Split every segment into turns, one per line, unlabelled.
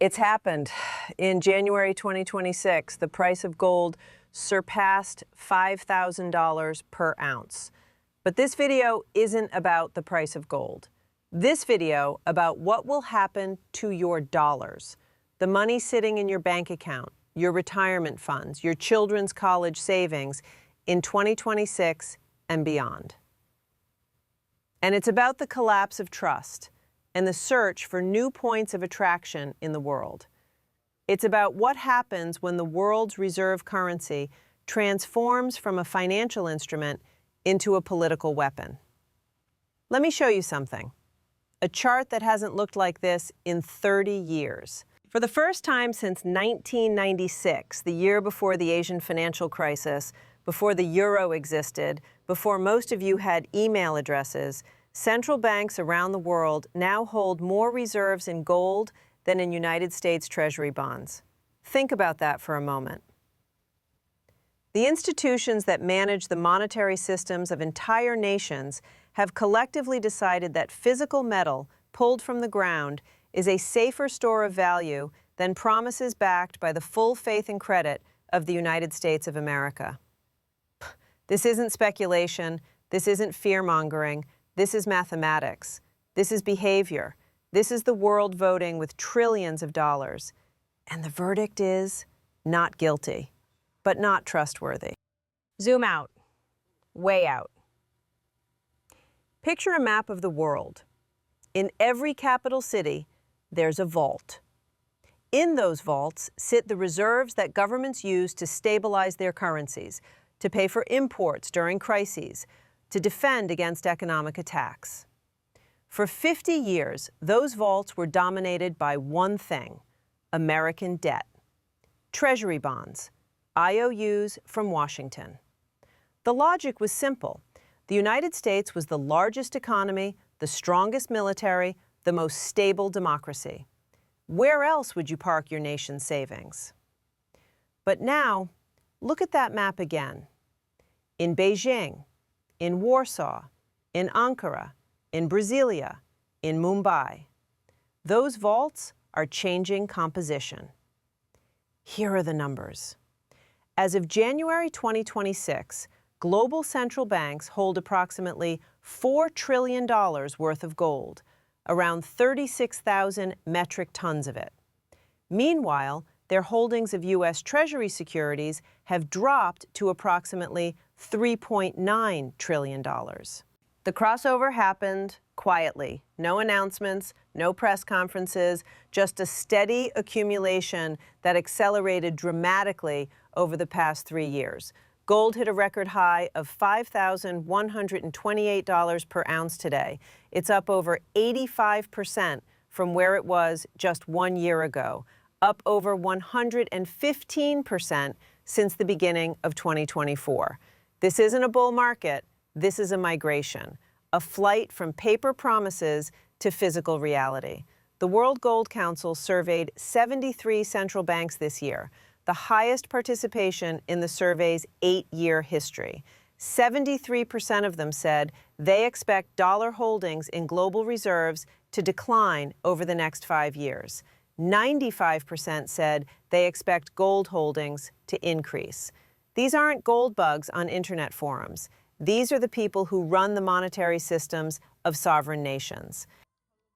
It's happened. In January 2026, the price of gold surpassed $5,000 per ounce. But this video isn't about the price of gold. This video about what will happen to your dollars, the money sitting in your bank account, your retirement funds, your children's college savings in 2026 and beyond. And it's about the collapse of trust and the search for new points of attraction in the world. It's about what happens when the world's reserve currency transforms from a financial instrument into a political weapon. Let me show you something. A chart that hasn't looked like this in 30 years. For the first time since 1996, the year before the Asian financial crisis, before the euro existed, before most of you had email addresses, central banks around the world now hold more reserves in gold than in United States Treasury bonds. Think about that for a moment. The institutions that manage the monetary systems of entire nations have collectively decided that physical metal pulled from the ground is a safer store of value than promises backed by the full faith and credit of the United States of America. This isn't speculation. This isn't fear-mongering. This is mathematics. This is behavior. This is the world voting with trillions of dollars. And the verdict is not guilty, but not trustworthy. Zoom out, way out. Picture a map of the world. In every capital city, there's a vault. In those vaults sit the reserves that governments use to stabilize their currencies, to pay for imports during crises, to defend against economic attacks. For 50 years, those vaults were dominated by one thing: American debt. Treasury bonds, IOUs from Washington. The logic was simple. The United States was the largest economy, the strongest military, the most stable democracy. Where else would you park your nation's savings? But now, look at that map again. In Beijing, in Warsaw, in Ankara, in Brasilia, in Mumbai. Those vaults are changing composition. Here are the numbers. As of January 2026, global central banks hold approximately $4 trillion worth of gold, around 36,000 metric tons of it. Meanwhile, their holdings of US Treasury securities have dropped to approximately $3.9 trillion. The crossover happened quietly. No announcements, no press conferences, just a steady accumulation that accelerated dramatically over the past 3 years. Gold hit a record high of $5,128 per ounce today. It's up over 85% from where it was just 1 year ago, up over 115% since the beginning of 2024. This isn't a bull market, this is a migration, a flight from paper promises to physical reality. The World Gold Council surveyed 73 central banks this year, the highest participation in the survey's 8-year history. 73% of them said they expect dollar holdings in global reserves to decline over the next 5 years. 95% said they expect gold holdings to increase. These aren't gold bugs on internet forums. These are the people who run the monetary systems of sovereign nations.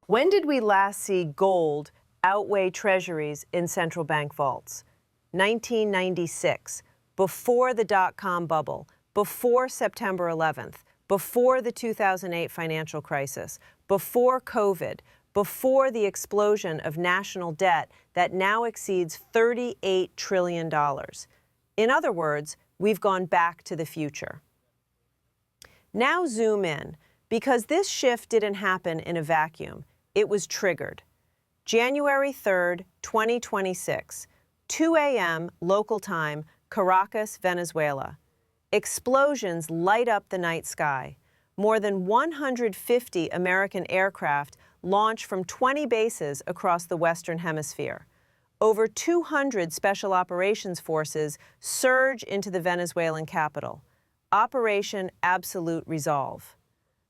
When did we last see gold outweigh treasuries in central bank vaults? 1996, before the dot-com bubble, before September 11th, before the 2008 financial crisis, before COVID, before the explosion of national debt that now exceeds $38 trillion. In other words, we've gone back to the future. Now zoom in, because this shift didn't happen in a vacuum. It was triggered. January 3rd, 2026, 2 a.m. local time, Caracas, Venezuela. Explosions light up the night sky. More than 150 American aircraft launch from 20 bases across the Western Hemisphere. Over 200 special operations forces surge into the Venezuelan capital. Operation Absolute Resolve.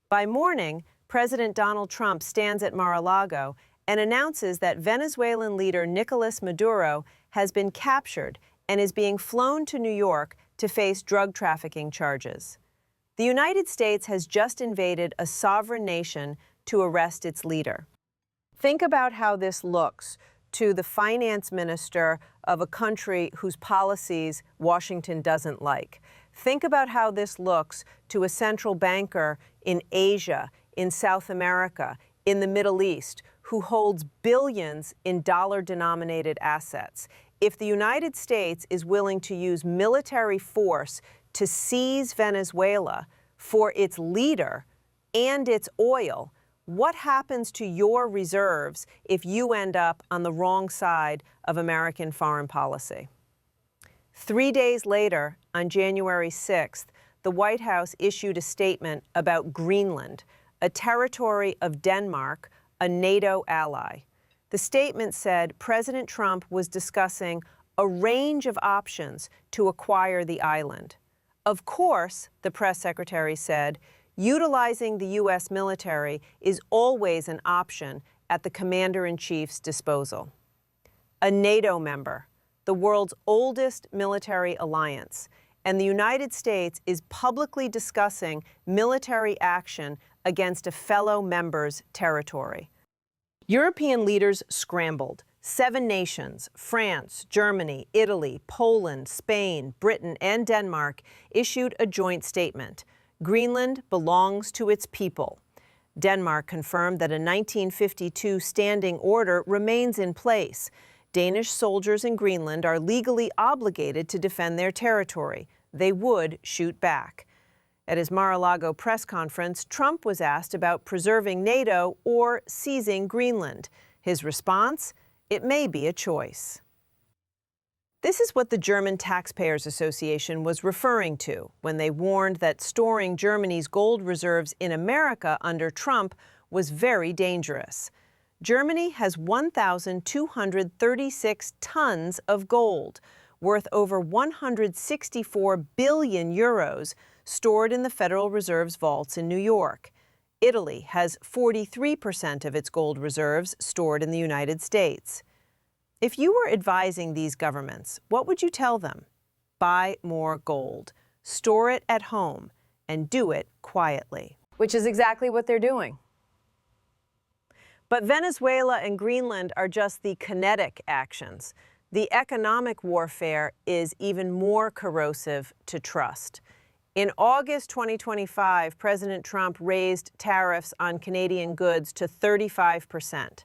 By morning, President Donald Trump stands at Mar-a-Lago and announces that Venezuelan leader Nicolas Maduro has been captured and is being flown to New York to face drug trafficking charges. The United States has just invaded a sovereign nation to arrest its leader. Think about how this looks to the finance minister of a country whose policies Washington doesn't like. Think about how this looks to a central banker in Asia, in South America, in the Middle East, who holds billions in dollar-denominated assets. If the United States is willing to use military force to seize Venezuela for its leader and its oil, what happens to your reserves if you end up on the wrong side of American foreign policy? 3 days later, on January 6th, the White House issued a statement about Greenland, a territory of Denmark, a NATO ally. The statement said President Trump was discussing a range of options to acquire the island. Of course, the press secretary said, utilizing the U.S. military is always an option at the commander-in-chief's disposal. A NATO member, the world's oldest military alliance, and the United States is publicly discussing military action against a fellow member's territory. European leaders scrambled. 7 nations, France, Germany, Italy, Poland, Spain, Britain, and Denmark, issued a joint statement. Greenland belongs to its people. Denmark confirmed that a 1952 standing order remains in place. Danish soldiers in Greenland are legally obligated to defend their territory. They would shoot back. At his Mar-a-Lago press conference, Trump was asked about preserving NATO or seizing Greenland. His response? It may be a choice. This is what the German Taxpayers Association was referring to when they warned that storing Germany's gold reserves in America under Trump was very dangerous. Germany has 1,236 tons of gold, worth over 164 billion euros, stored in the Federal Reserve's vaults in New York. Italy has 43% of its gold reserves stored in the United States. If you were advising these governments, what would you tell them? Buy more gold, store it at home, and do it quietly. Which is exactly what they're doing. But Venezuela and Greenland are just the kinetic actions. The economic warfare is even more corrosive to trust. In August 2025, President Trump raised tariffs on Canadian goods to 35%.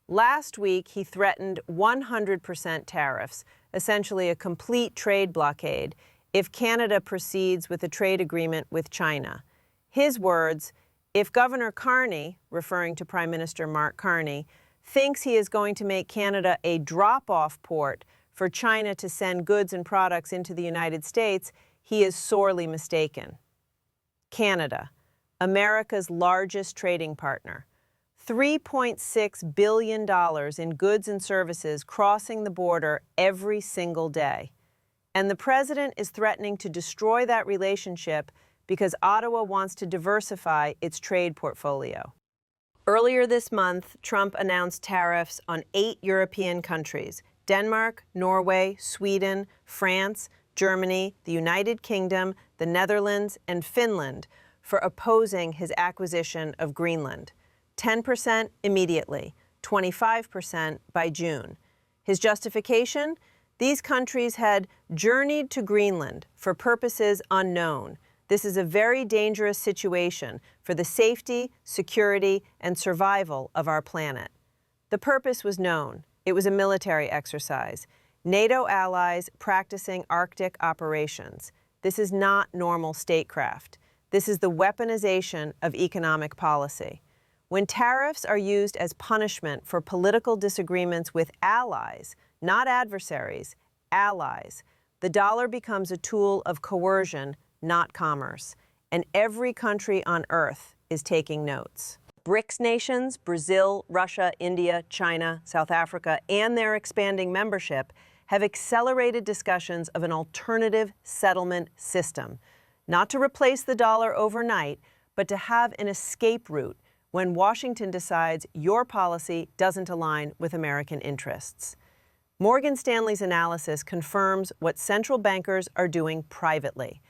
Last week, he threatened 100% tariffs, essentially a complete trade blockade, if Canada proceeds with a trade agreement with China. His words, if Governor Carney, referring to Prime Minister Mark Carney, thinks he is going to make Canada a drop-off port for China to send goods and products into the United States, he is sorely mistaken. Canada, America's largest trading partner. $3.6 billion in goods and services crossing the border every single day. And the president is threatening to destroy that relationship because Ottawa wants to diversify its trade portfolio. Earlier this month, Trump announced tariffs on 8 European countries: Denmark, Norway, Sweden, France, Germany, the United Kingdom, the Netherlands, and Finland for opposing his acquisition of Greenland. 10% immediately, 25% by June. His justification? These countries had journeyed to Greenland for purposes unknown. This is a very dangerous situation for the safety, security, and survival of our planet. The purpose was known. It was a military exercise. NATO allies practicing Arctic operations. This is not normal statecraft. This is the weaponization of economic policy. When tariffs are used as punishment for political disagreements with allies, not adversaries, allies, the dollar becomes a tool of coercion, not commerce. And every country on earth is taking notes. BRICS nations, Brazil, Russia, India, China, South Africa, and their expanding membership have accelerated discussions of an alternative settlement system, not to replace the dollar overnight, but to have an escape route when Washington decides your policy doesn't align with American interests. Morgan Stanley's analysis confirms what central bankers are doing privately.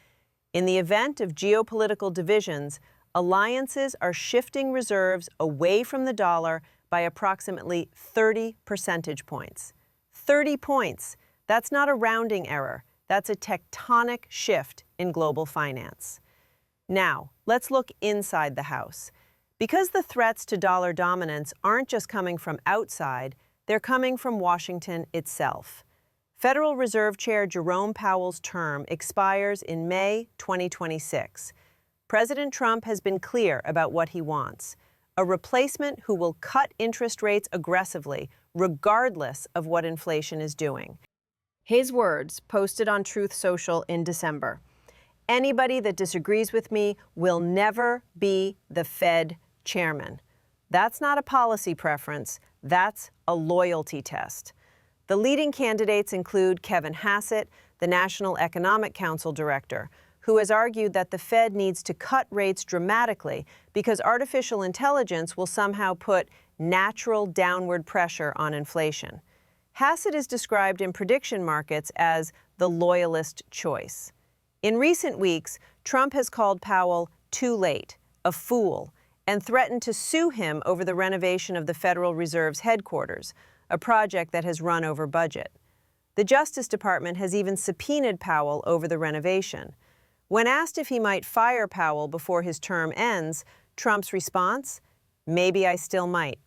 In the event of geopolitical divisions, alliances are shifting reserves away from the dollar by approximately 30 percentage points. 30 points. That's not a rounding error. That's a tectonic shift in global finance. Now, let's look inside the house. Because the threats to dollar dominance aren't just coming from outside, they're coming from Washington itself. Federal Reserve Chair Jerome Powell's term expires in May 2026. President Trump has been clear about what he wants: a replacement who will cut interest rates aggressively, regardless of what inflation is doing. His words, posted on Truth Social in December: "Anybody that disagrees with me will never be the Fed chairman." That's not a policy preference, that's a loyalty test. The leading candidates include Kevin Hassett, the National Economic Council director, who has argued that the Fed needs to cut rates dramatically because artificial intelligence will somehow put natural downward pressure on inflation. Hassett is described in prediction markets as the loyalist choice. In recent weeks, Trump has called Powell too late, a fool, and threatened to sue him over the renovation of the Federal Reserve's headquarters, a project that has run over budget. The Justice Department has even subpoenaed Powell over the renovation. When asked if he might fire Powell before his term ends, Trump's response: "Maybe I still might."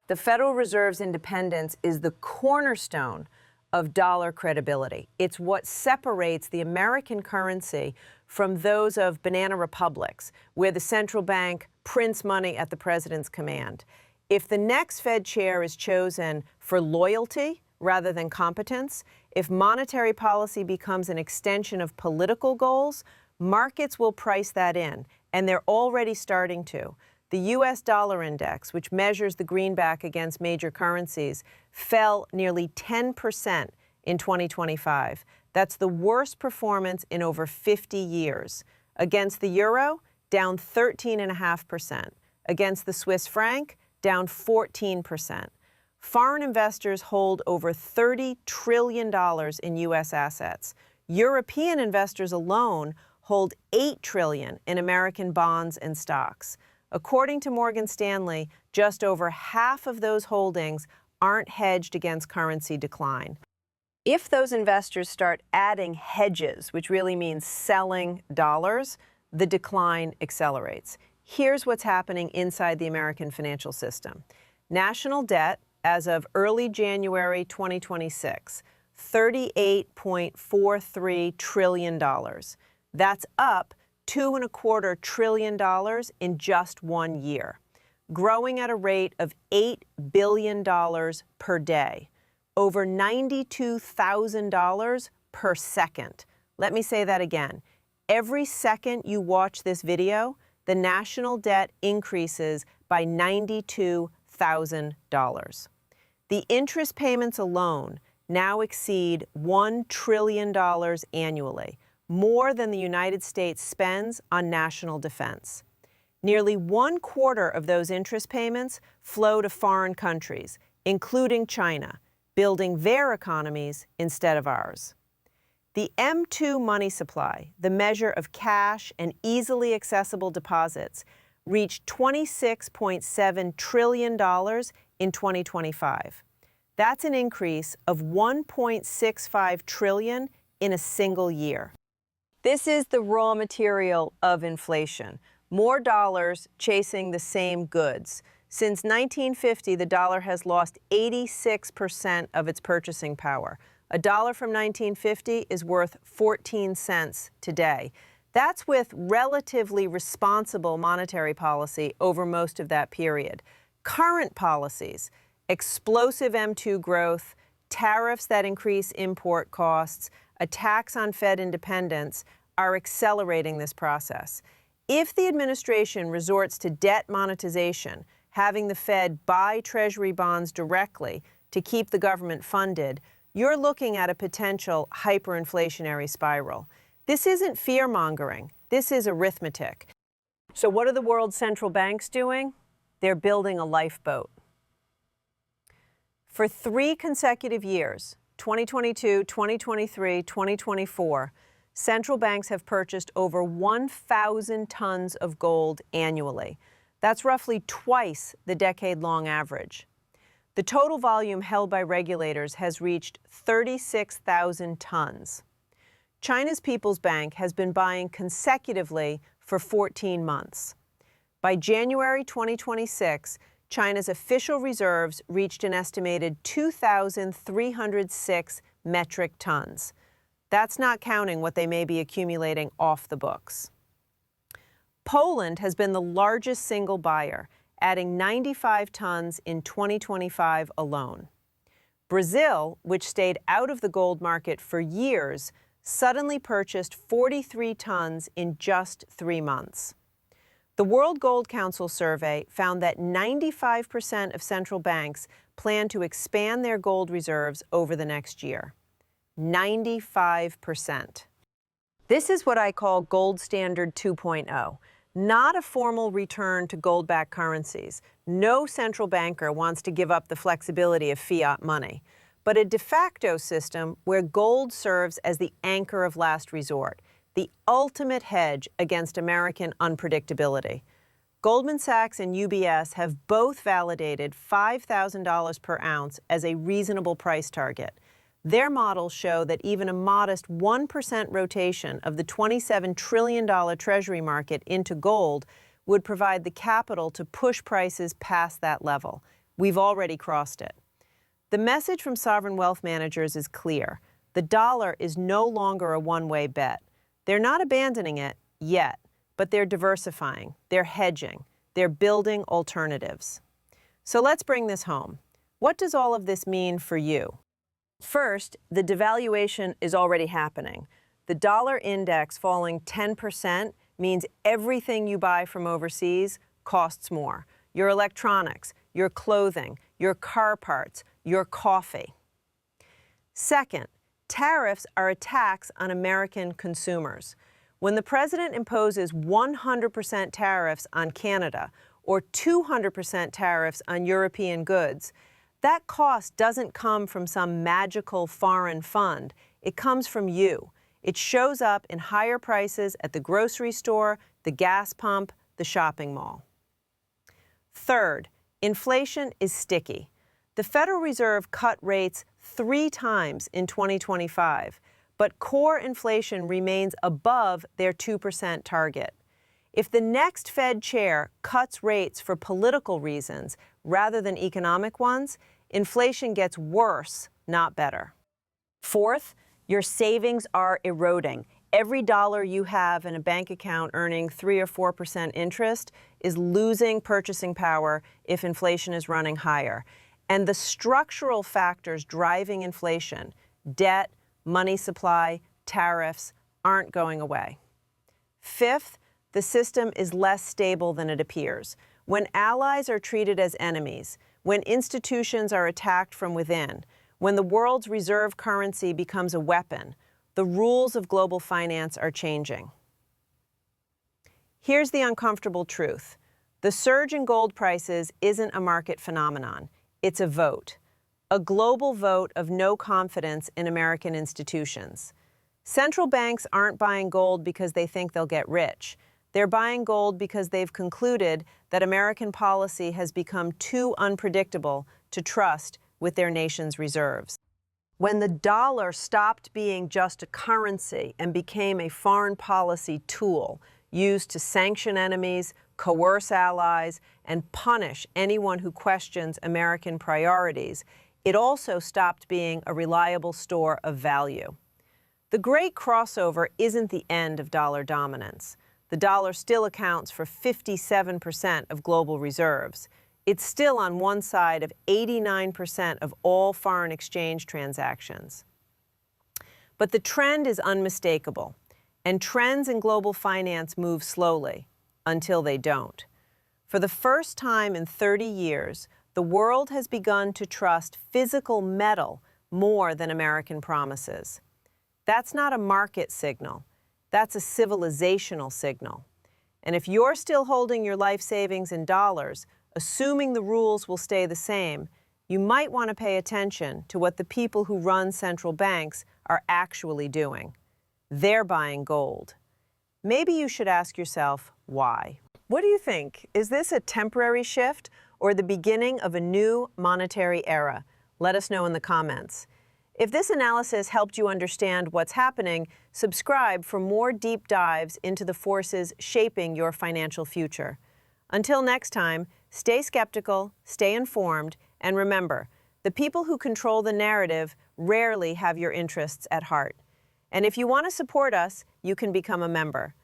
The Federal Reserve's independence is the cornerstone of dollar credibility. It's what separates the American currency from those of banana republics, where the central bank prints money at the president's command. If the next Fed chair is chosen for loyalty rather than competence, if monetary policy becomes an extension of political goals, markets will price that in, and they're already starting to. The US dollar index, which measures the greenback against major currencies, fell nearly 10% in 2025. That's the worst performance in over 50 years. Against the euro, down 13.5%. Against the Swiss franc, down 14%. Foreign investors hold over $30 trillion in U.S. assets. European investors alone hold $8 trillion in American bonds and stocks. According to Morgan Stanley, just over half of those holdings aren't hedged against currency decline. If those investors start adding hedges, which really means selling dollars, the decline accelerates. Here's what's happening inside the American financial system. National debt, as of early January 2026, $38.43 trillion. That's up $2.25 trillion in just 1 year, growing at a rate of $8 billion per day, over $92,000 per second. Let me say that again. Every second you watch this video, the national debt increases by $92,000. The interest payments alone now exceed $1 trillion annually, more than the United States spends on national defense. Nearly 1/4 of those interest payments flow to foreign countries, including China, building their economies instead of ours. The M2 money supply, the measure of cash and easily accessible deposits, reached $26.7 trillion in 2025. That's an increase of $1.65 trillion in a single year. This is the raw material of inflation. More dollars chasing the same goods. Since 1950, the dollar has lost 86% of its purchasing power. A dollar from 1950 is worth 14 cents today. That's with relatively responsible monetary policy over most of that period. Current policies, explosive M2 growth, tariffs that increase import costs, attacks on Fed independence are accelerating this process. If the administration resorts to debt monetization, having the Fed buy Treasury bonds directly to keep the government funded, you're looking at a potential hyperinflationary spiral. This isn't fear-mongering. This is arithmetic. So what are the world's central banks doing? They're building a lifeboat. For 3 consecutive years, 2022, 2023, 2024, central banks have purchased over 1,000 tons of gold annually. That's roughly twice the decade-long average. The total volume held by regulators has reached 36,000 tons. China's People's Bank has been buying consecutively for 14 months. By January 2026, China's official reserves reached an estimated 2,306 metric tons. That's not counting what they may be accumulating off the books. Poland has been the largest single buyer, adding 95 tons in 2025 alone. Brazil, which stayed out of the gold market for years, suddenly purchased 43 tons in just 3 months. The World Gold Council survey found that 95% of central banks plan to expand their gold reserves over the next year. 95%. This is what I call gold standard 2.0. Not a formal return to gold-backed currencies. No central banker wants to give up the flexibility of fiat money, but a de facto system where gold serves as the anchor of last resort, the ultimate hedge against American unpredictability. Goldman Sachs and UBS have both validated $5,000 per ounce as a reasonable price target. Their models show that even a modest 1% rotation of the $27 trillion Treasury market into gold would provide the capital to push prices past that level. We've already crossed it. The message from sovereign wealth managers is clear. The dollar is no longer a one-way bet. They're not abandoning it yet, but they're diversifying, they're hedging, they're building alternatives. So let's bring this home. What does all of this mean for you? First, the devaluation is already happening. The dollar index falling 10% means everything you buy from overseas costs more. Your electronics, your clothing, your car parts, your coffee. Second, tariffs are a tax on American consumers. When the president imposes 100% tariffs on Canada or 200% tariffs on European goods, that cost doesn't come from some magical foreign fund. It comes from you. It shows up in higher prices at the grocery store, the gas pump, the shopping mall. Third, inflation is sticky. The Federal Reserve cut rates 3 times in 2025, but core inflation remains above their 2% target. If the next Fed chair cuts rates for political reasons rather than economic ones, inflation gets worse, not better. Fourth, your savings are eroding. Every dollar you have in a bank account earning 3 or 4% interest is losing purchasing power if inflation is running higher. And the structural factors driving inflation, debt, money supply, tariffs, aren't going away. Fifth, the system is less stable than it appears. When allies are treated as enemies, when institutions are attacked from within, when the world's reserve currency becomes a weapon, the rules of global finance are changing. Here's the uncomfortable truth. The surge in gold prices isn't a market phenomenon. It's a vote. A global vote of no confidence in American institutions. Central banks aren't buying gold because they think they'll get rich. They're buying gold because they've concluded that American policy has become too unpredictable to trust with their nation's reserves. When the dollar stopped being just a currency and became a foreign policy tool used to sanction enemies, coerce allies, and punish anyone who questions American priorities, it also stopped being a reliable store of value. The great crossover isn't the end of dollar dominance. The dollar still accounts for 57% of global reserves. It's still on one side of 89% of all foreign exchange transactions. But the trend is unmistakable, and trends in global finance move slowly, until they don't. For the first time in 30 years, the world has begun to trust physical metal more than American promises. That's not a market signal. That's a civilizational signal. And if you're still holding your life savings in dollars, assuming the rules will stay the same, you might want to pay attention to what the people who run central banks are actually doing. They're buying gold. Maybe you should ask yourself why. What do you think? Is this a temporary shift or the beginning of a new monetary era? Let us know in the comments. If this analysis helped you understand what's happening, subscribe for more deep dives into the forces shaping your financial future. Until next time, stay skeptical, stay informed, and remember, the people who control the narrative rarely have your interests at heart. And if you want to support us, you can become a member.